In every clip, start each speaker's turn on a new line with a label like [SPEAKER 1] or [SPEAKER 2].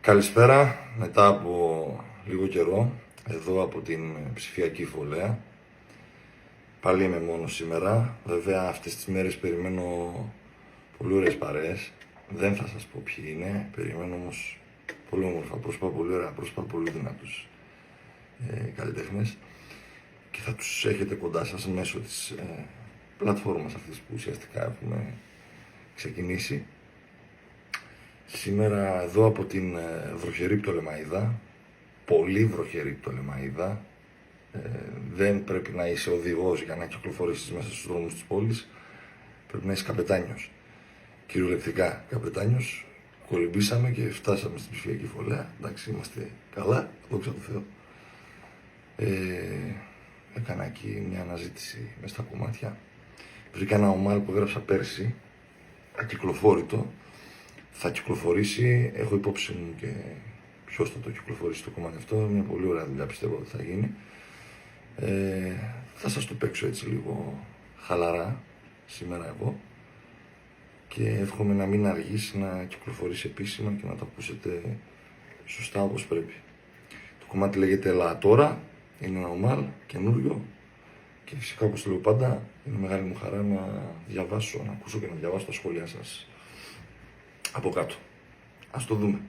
[SPEAKER 1] Καλησπέρα, μετά από λίγο καιρό, εδώ από την ψηφιακή φωλέα. Πάλι είμαι μόνος σήμερα, βέβαια αυτές τις μέρες περιμένω πολύ ωραίες παρέες. Δεν θα σας πω ποιοι είναι, περιμένω όμως πολύ όμορφα πρόσωπα, πολύ ωραία πρόσωπα, πολύ δυνατούς καλλιτέχνες. Και θα τους έχετε κοντά σας μέσω της πλατφόρμας αυτής που ουσιαστικά έχουμε ξεκινήσει. Σήμερα εδώ από την βροχερή Πτολεμαΐδα, πολύ βροχερή Πτολεμαΐδα, δεν πρέπει να είσαι οδηγός για να κυκλοφορήσεις μέσα στους δρόμους της πόλης, πρέπει να είσαι καπετάνιος, κυριολεκτικά καπετάνιος. Κολυμπήσαμε και φτάσαμε στην ψηφιακή φωλέα, εντάξει, είμαστε καλά, δόξα τω Θεώ. Έκανα εκεί μια αναζήτηση μέσα στα κομμάτια, βρήκα ένα ομάλ που έγραψα πέρσι, ακυκλοφόρητο. Θα κυκλοφορήσει, έχω υπόψη μου και ποιος θα το κυκλοφορήσει το κομμάτι αυτό. Μια πολύ ωραία δουλειά πιστεύω ότι θα γίνει. Θα σας το παίξω έτσι λίγο χαλαρά σήμερα εγώ και εύχομαι να μην αργήσει να κυκλοφορήσει επίσημα και να το ακούσετε σωστά όπως πρέπει. Το κομμάτι λέγεται Έλα Τώρα, είναι ένα ομάλ καινούριο και φυσικά όπως το λέω πάντα είναι μεγάλη μου χαρά να διαβάσω, να ακούσω και να διαβάσω τα σχόλιά σας από κάτω. Ας το δούμε.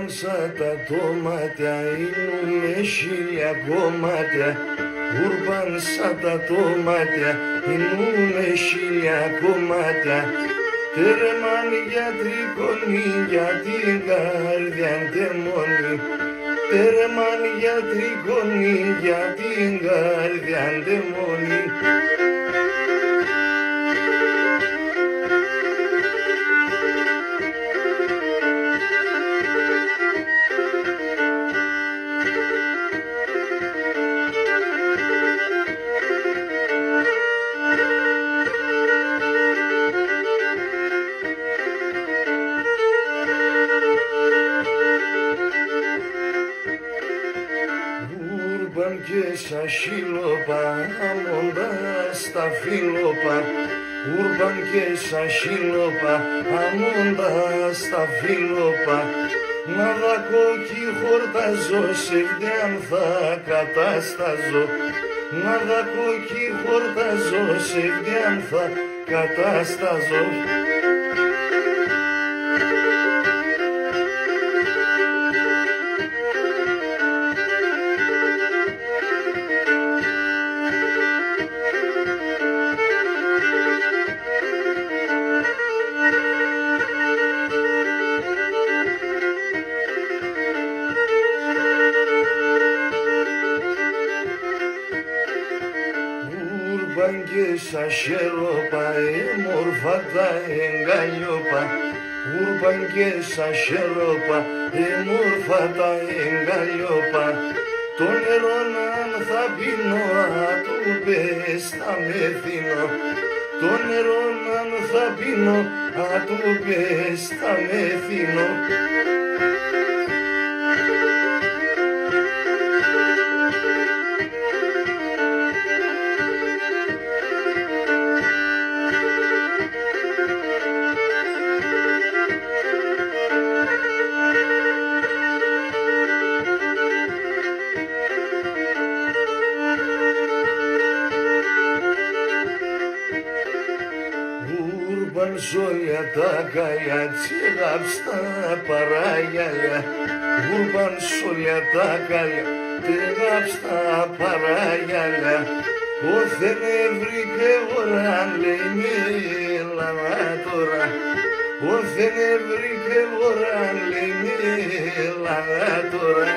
[SPEAKER 1] Σαν τα τόματα είναι χίλια κομμάτια. Ούρμπαν σαν τα τόματα είναι χίλια κομμάτια. Τέρμαν γιατρικόνι για την καρδιά ντεμόνι. Τέρμαν γιατρικόνι για την καρδιά ντεμόνι. Και σαν χείλοπα, αμώντας τα φίλοπα. Ούρμπαν και σαν χείλοπα, αμώντας τα φίλοπα. Να δακώ κι χορταζώ, σε βδιάν θα κατάσταζω. Να δακώ κι χορταζώ, σε βδιάν θα κατάσταζω. Ούρμπαν και σαν χέροπα, μόρφα τα εγκαλιόπα. Ούρμπαν και σαν χέροπα, μόρφα τα εγκαλιόπα. Το νερό αν θα πίνω, του πες θα μεθύνω. Το νερό αν θα πίνω, του πες θα μεθύνω. Ούρμπαν σόλια τα καλιά, τσιγάψτα παράγιαλια. Ούρμπαν σόλια τα καλιά, τσιγάψτα παράγιαλια. Όθεν βρήκε ωράν, λέει μίλα τώρα. Όθεν βρήκε ωράν, λέει μίλα τώρα.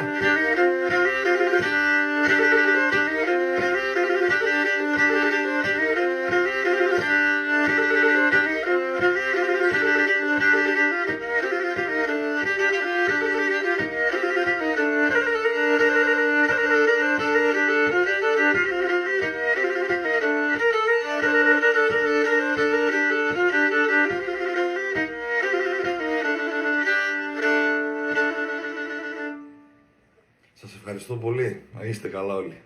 [SPEAKER 1] Ευχαριστώ πολύ. Να είστε καλά όλοι.